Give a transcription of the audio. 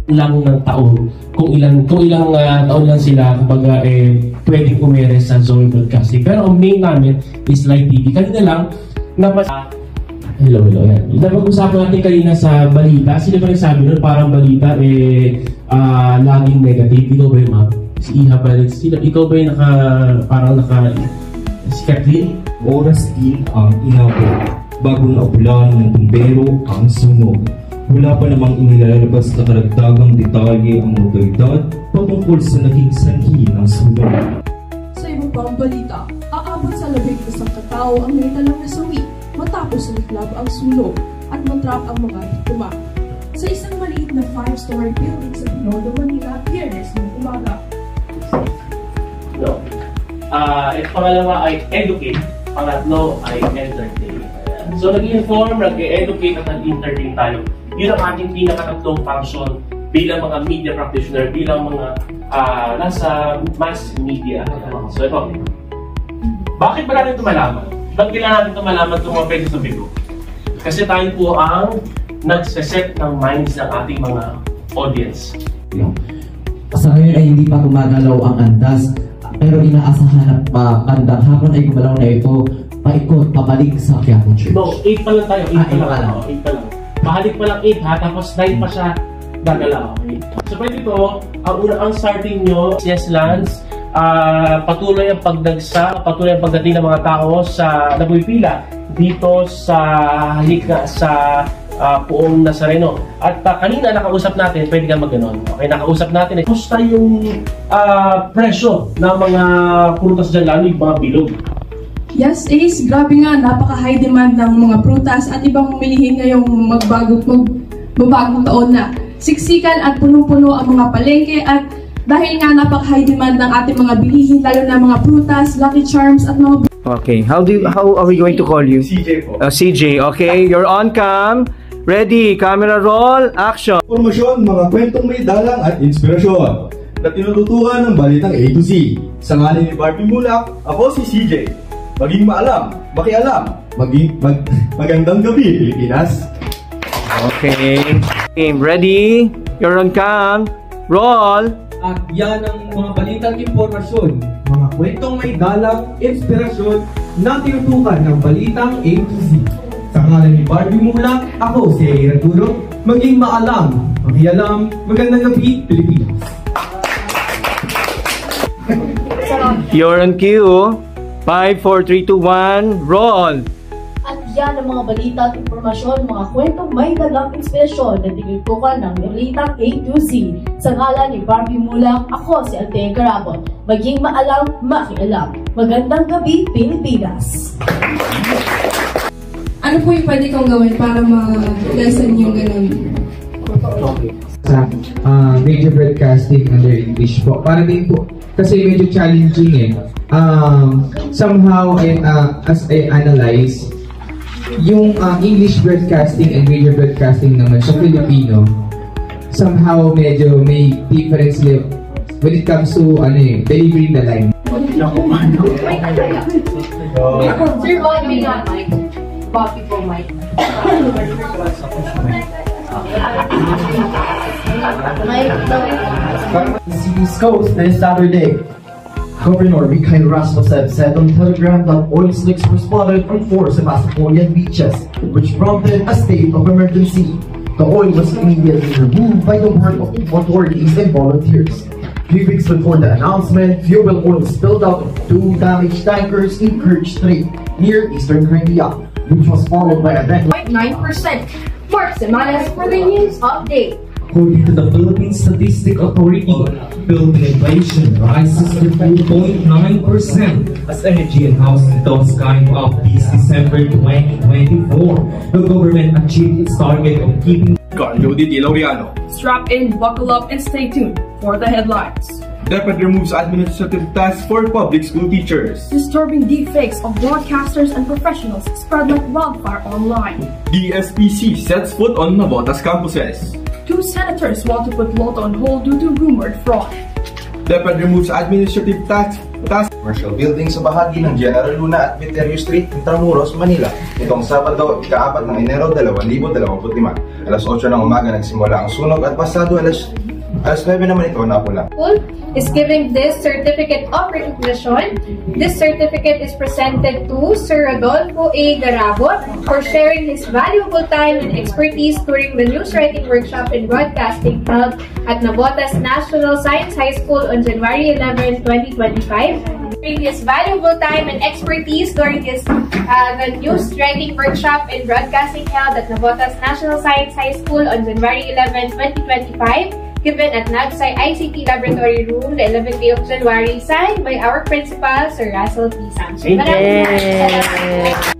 lang ng taon, kung ilang taon lang sila, kumbaga, pwedeng umere sa Zoe Broadcasting. Pero ang main namin is Live TV. Kanina lang, hello, yan. Napag-usapan natin kanina sa balita. Sino ba nagsabi nun? Parang balita, laging negative. Ikaw ba yung ma'am? Si Iha ba? Ikaw ba yung si Kathleen? Oras din ang inabot. Bago na ulan ng tumbero ang sunog. Wala pa namang inilalabas na karagdagang detalye ang otoridad patungkol sa naging sanhi ng sunog. Sa ibang pang balita, aabot sa 11 katao ang naitalang nasawi matapos sumiklab ang sunog at matrap ang mga biktima. Sa isang maliit na 5-story building sa Binondo, Manila, Biyernes ng umaga. Pangalawa ay educate, pangatlo ay entertain. So nag-inform, nag-educate at nag-entertain tayo. Yun ang ating pinakatatlong function bilang mga media practitioner, bilang mga nasa mass media. So ito, bakit ba natin ito malaman? Bakit kailangan natin ito malaman itong mga pwede sa bigo? Kasi tayo po ang nagsaset ng minds ng ating mga audience. Sa ngayon ay hindi pa gumagalaw ang andas, pero inaasahan na bandang hapon ay gumalaw na ito, paikot, pabalik sa Quiapo Church. No, 8 pa lang tayo, 8 pa lang. 8 pa lang. Pahalik pa lang 8 ha, tapos 9 pa siya gagalaw. Okay? So pwede ito, ang starting nyo, yes Lance, patuloy ang pagdagsa, patuloy ang pagdating ng mga tao sa nagpipila dito sa halika sa Poong Nazareno. At kanina nakausap natin, pwede kang mag-ganon. Okay, nakausap natin, kusta yung presyo ng mga prutas dyan, lalo yung mga bilog. Yes, Ace, grabe nga, napaka-high demand ng mga prutas at ibang humilihin ngayong magbagong taon na. Siksikan at punong-puno ang mga palengke at dahil nga napaka-high demand ng ating mga bilihin, lalo na mga prutas, Lucky Charms at mga... Okay, how are we going to call you? CJ po. CJ, okay, you're on cam. Ready, camera roll, action. Informasyon, mga kwentong may dalang at inspirasyon na tinututukan ng balitang A to Z. Sa ngalan ni Barbie Mulak, ako si CJ. Maging maalam, makialam, magandang gabi, Pilipinas. Okay, game ready, you're on cam, roll. At yan ang mga balitang impormasyon, mga kwentong may dalang, inspirasyon na tinutukan ng balitang A to Z. Sa ngalan ni Barbie Mulak, ako si Aaron Turo, maging maalam, makialam, magandang gabi, Pilipinas. You're on cue. 5, 4, 3, 2, 1, roll! At yan ang mga balita at impormasyon, mga kwentong may dalang inspirasyon na tinutukan ng balitang A to Z. Sa ngalan ni Barbie Mulak, ako si Althea Garabon. Maging maalam, makialam. Magandang gabi, Pilipinas! Ano po yung pwede kong gawin para ma-lesson yung ganun? Sa major broadcasting under English po. Para din po, kasi medyo challenging somehow, as I analyze, yung English broadcasting and major broadcasting naman sa Filipino, somehow medyo may difference when it comes to delivering the line. Sir, baka may nga mic. Bobby po mic. East Coast this Saturday. Governor Mikhail Rasmussen said on Telegram that oil slicks were spotted on 4 Sevastopolian beaches, which prompted a state of emergency. The oil was immediately removed by the work of authorities and volunteers. 3 weeks before the announcement, fuel oil spilled out of 2 damaged tankers in Kerch Strait near eastern Crimea, which was followed by a 9%. Mark Semanas for the news update. According to the Philippine Statistic Authority, Philippine inflation rises to 2.9% as energy and housing costs climb up this December 2024. The government achieved its target of keeping Carlo Di Laureano. Strap in, buckle up, and stay tuned for the headlines. DepEd removes administrative tasks for public school teachers. Disturbing deepfakes of broadcasters and professionals spread like wildfire online. DSPC sets foot on Navotas campuses. 2 senators want to put Lotto on hold due to rumored fraud. DepEd removes administrative tasks Commercial building sa bahagi ng General Luna at Veterio Street, Intramuros, Manila. Itong Sabado, ika-4 ng Enero 2025. Alas 8 ng umaga nagsimula ang sunog at pasado alas 9 naman ito napula. Is giving this certificate of recognition. This certificate is presented to Sir Rodolfo A. Garabot for sharing his valuable time and expertise during the news writing workshop and broadcasting held at Navotas National Science High School on January 11, 2025. During his valuable time and expertise during his the news writing workshop and broadcasting held at Navotas National Science High School on January 11, 2025. Given at Nagsay ICT Laboratory Room, the 11th day of January, signed by our principal, Sir Russell P. Sanchez. Maraming salamat.